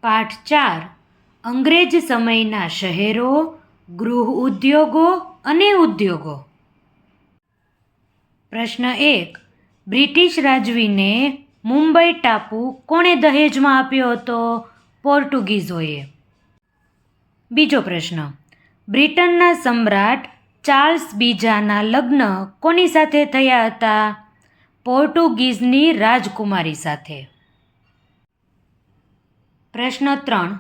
પાઠ 4 અંગ્રેજ સમયના શહેરો, ગૃહ ઉદ્યોગો અને ઉદ્યોગો. પ્રશ્ન 1. બ્રિટિશ રાજવીને મુંબઈ ટાપુ કોણે દહેજમાં આપ્યો હતો? પોર્ટુગીઝોએ. બીજો પ્રશ્ન. બ્રિટનના સમ્રાટ ચાર્લ્સ બીજાના લગ્ન કોની સાથે થયા હતા? પોર્ટુગીઝની રાજકુમારી સાથે. પ્રશ્ન 3.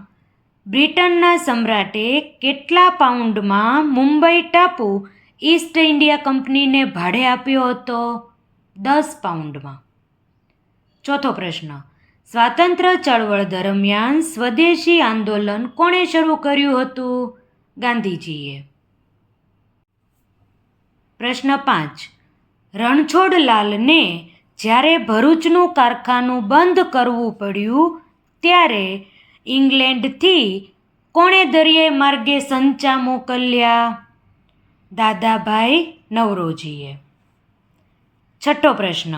બ્રિટનના સમ્રાટે કેટલા પાઉન્ડમાં મુંબઈ ટાપુ ઈસ્ટ ઇન્ડિયા કંપનીને ભાડે આપ્યો હતો? 10 પાઉન્ડમાં. ચોથો પ્રશ્ન. સ્વાતંત્ર્ય ચળવળ દરમિયાન સ્વદેશી આંદોલન કોણે શરૂ કર્યું હતું? ગાંધીજીએ. પ્રશ્ન 5. રણછોડલાલને જ્યારે ભરૂચનું કારખાનું બંધ કરવું પડ્યું ત્યારે ઇંગ્લેન્ડથી કોણે દરિયાઈ માર્ગે સંચા મોકલ્યા? દાદાભાઈ નવરોજીએ. છઠ્ઠો પ્રશ્ન.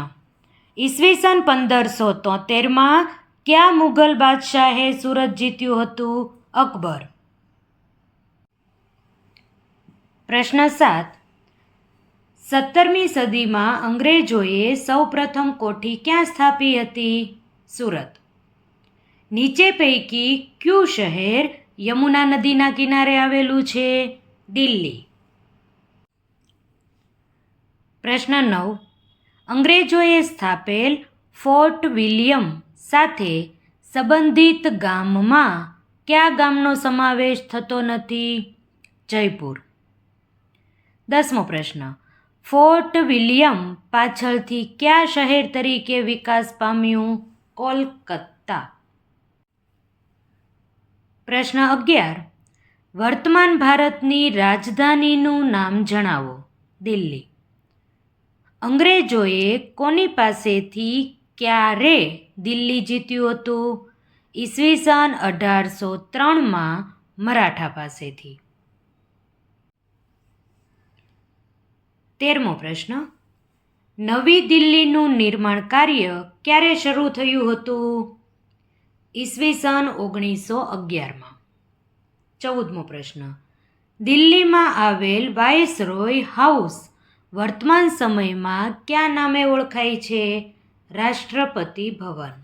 ઈસવીસન 1573માં કયા મુઘલ બાદશાહે સુરત જીત્યું હતું? અકબર. પ્રશ્ન 7. 17મી સદીમાં અંગ્રેજોએ સૌપ્રથમ કોઠી ક્યાં સ્થાપી હતી? સુરત. નીચે પૈકી કયું શહેર યમુના નદીના કિનારે આવેલું છે? દિલ્હી. પ્રશ્ન 9. અંગ્રેજોએ સ્થાપેલ ફોર્ટ વિલિયમ સાથે સંબંધિત ગામમાં કયા ગામનો સમાવેશ થતો નથી? જયપુર. 10મો પ્રશ્ન. ફોર્ટ વિલિયમ પાછળથી કયા શહેર તરીકે વિકાસ પામ્યું? કોલકાતા. પ્રશ્ન 11. વર્તમાન ભારતની રાજધાનીનું નામ જણાવો. દિલ્હી. અંગ્રેજોએ કોની પાસેથી ક્યારે દિલ્હી જીત્યું હતું? ઈસવીસન 1803માં મરાઠા પાસેથી. 13મો પ્રશ્ન. નવી દિલ્હીનું નિર્માણ કાર્ય ક્યારે શરૂ થયું હતું? ઈસવીસન 1911માં. 14મો પ્રશ્ન. દિલ્હીમાં આવેલ વાઇસરોય હાઉસ વર્તમાન સમયમાં કયા નામે ઓળખાય છે? રાષ્ટ્રપતિ ભવન.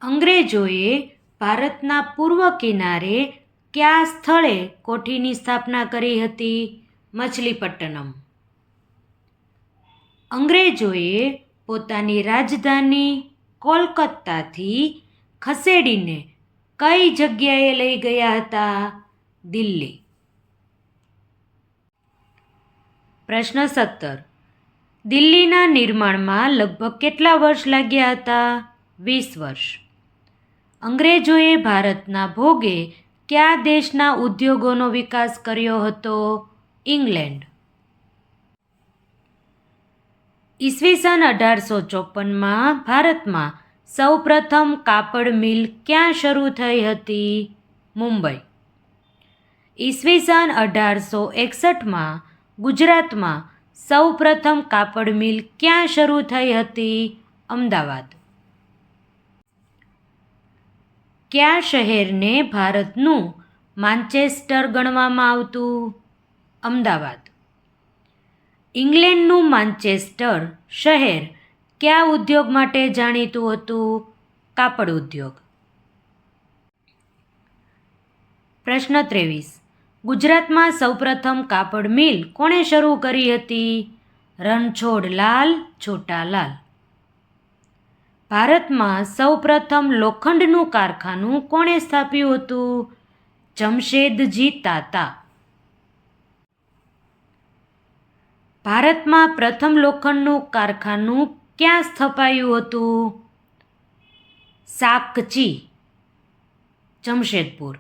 અંગ્રેજોએ ભારતના પૂર્વ કિનારે કયા સ્થળે કોઠીની સ્થાપના કરી હતી? મછલીપટ્ટનમ. અંગ્રેજોએ પોતાની રાજધાની કોલકાતાથી ખસેડીને કઈ જગ્યાએ લઈ ગયા હતા? દિલ્હી. પ્રશ્ન 17. દિલ્હીના નિર્માણમાં લગભગ કેટલા વર્ષ લાગ્યા હતા? 20 વર્ષ. અંગ્રેજોએ ભારતના ભોગે કયા દેશના ઉદ્યોગોનો વિકાસ કર્યો હતો? ઇંગ્લેન્ડ. ઈસવીસન 1854માં ભારતમાં સૌપ્રથમ કાપડ મિલ ક્યાં શરૂ થઈ હતી? મુંબઈ. ઈસવીસન 1861માં ગુજરાતમાં સૌપ્રથમ કાપડ મિલ ક્યાં શરૂ થઈ હતી? અમદાવાદ. કયા શહેરને ભારતનું માન્ચેસ્ટર ગણવામાં આવતું? અમદાવાદ. ઇંગ્લેન્ડનું માન્ચેસ્ટર શહેર કયા ઉદ્યોગ માટે જાણીતું હતું? કાપડ ઉદ્યોગ. પ્રશ્ન 23. ગુજરાતમાં સૌપ્રથમ કાપડ મિલ કોણે શરૂ કરી હતી? રણછોડલાલ છોટાલાલ. ભારતમાં સૌપ્રથમ લોખંડનું કારખાનું કોણે સ્થાપ્યું હતું? જમશેદજી તાતા. ભારતમાં પ્રથમ લોખંડનું કારખાનું ક્યાં સ્થપાયું હતું? સાકચી, જમશેદપુર.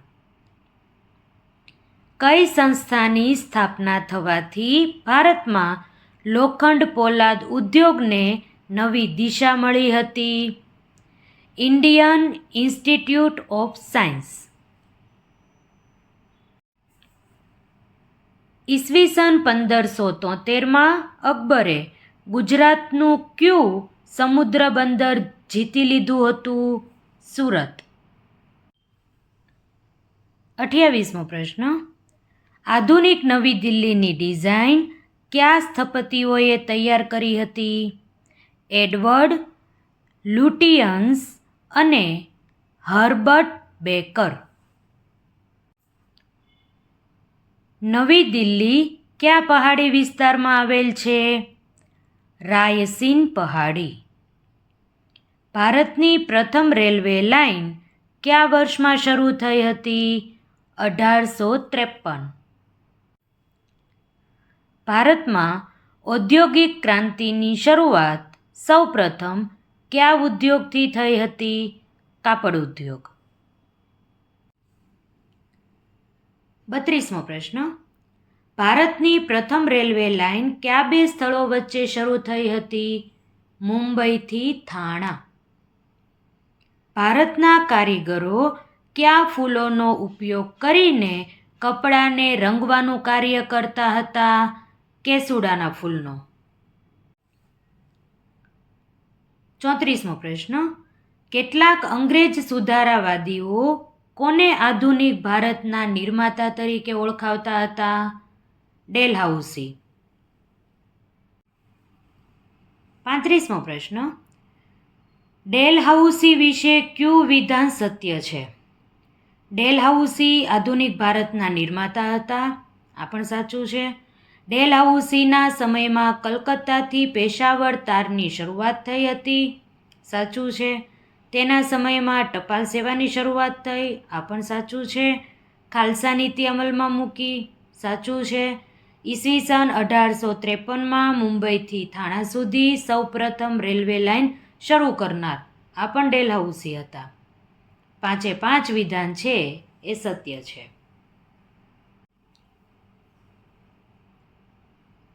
કઈ સંસ્થાની સ્થાપના થવાથી ભારતમાં લોખંડ પોલાદ ઉદ્યોગને નવી દિશા મળી હતી? Indian institute of science. ઈસવીસન 1573માં અકબરે ગુજરાતનું કયું સમુદ્ર બંદર જીતી લીધું હતું? સુરત. 28મો પ્રશ્ન. આધુનિક નવી દિલ્હીની ડિઝાઇન કયા સ્થપતિઓએ તૈયાર કરી હતી? એડવર્ડ લુટિયન્સ અને હર્બર્ટ બેકર. નવી દિલ્હી કયા પહાડી વિસ્તારમાં આવેલ છે? રાયસીન પહાડી. ભારતની પ્રથમ રેલવે લાઇન કયા વર્ષમાં શરૂ થઈ હતી? 1853. ભારતમાં ઔદ્યોગિક ક્રાંતિની શરૂઆત સૌપ્રથમ કયા ઉદ્યોગથી થઈ હતી? કાપડ ઉદ્યોગ. 32મો પ્રશ્ન. ભારતની પ્રથમ રેલવે લાઇન કયા બે સ્થળો વચ્ચે શરૂ થઈ હતી? મુંબઈથી થાણા. ભારતના કારીગરો કયા ફૂલોનો ઉપયોગ કરીને કપડાને રંગવાનું કાર્ય કરતા હતા? કેસુડાના ફૂલનો. 34મો પ્રશ્ન. કેટલાક અંગ્રેજ સુધારાવાદીઓ કોને આધુનિક ભારતના નિર્માતા તરીકે ઓળખાવતા હતા? ડેલહાઉસી. 35મો પ્રશ્ન. ડેલહાઉસી વિશે કયું વિધાન સત્ય છે? ડેલહાઉસી આધુનિક ભારતના નિર્માતા હતા. આ પણ સાચું છે. ડેલહાઉસીના સમયમાં કલકત્તાથી પેશાવર તારની શરૂઆત થઈ હતી. સાચું છે. તેના સમયમાં ટપાલ સેવાની શરૂઆત થઈ. આ પણ સાચું છે. ખાલસા નીતિ અમલમાં મૂકી. સાચું છે. ઈસવીસન 1853માં મુંબઈથી થાણા સુધી સૌપ્રથમ રેલવે લાઇન શરૂ કરનાર આ પણ ડેલહાઉસી હતા. 5 વિધાન છે એ સત્ય છે.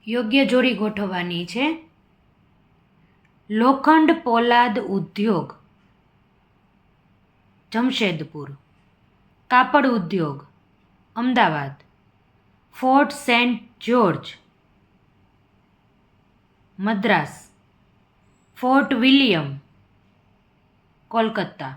યોગ્ય જોડી ગોઠવવાની છે. લોખંડ પોલાદ ઉદ્યોગ જમશેદપુર. કાપડ ઉદ્યોગ Ahmedabad. Fort Saint George Madras. Fort William Kolkata.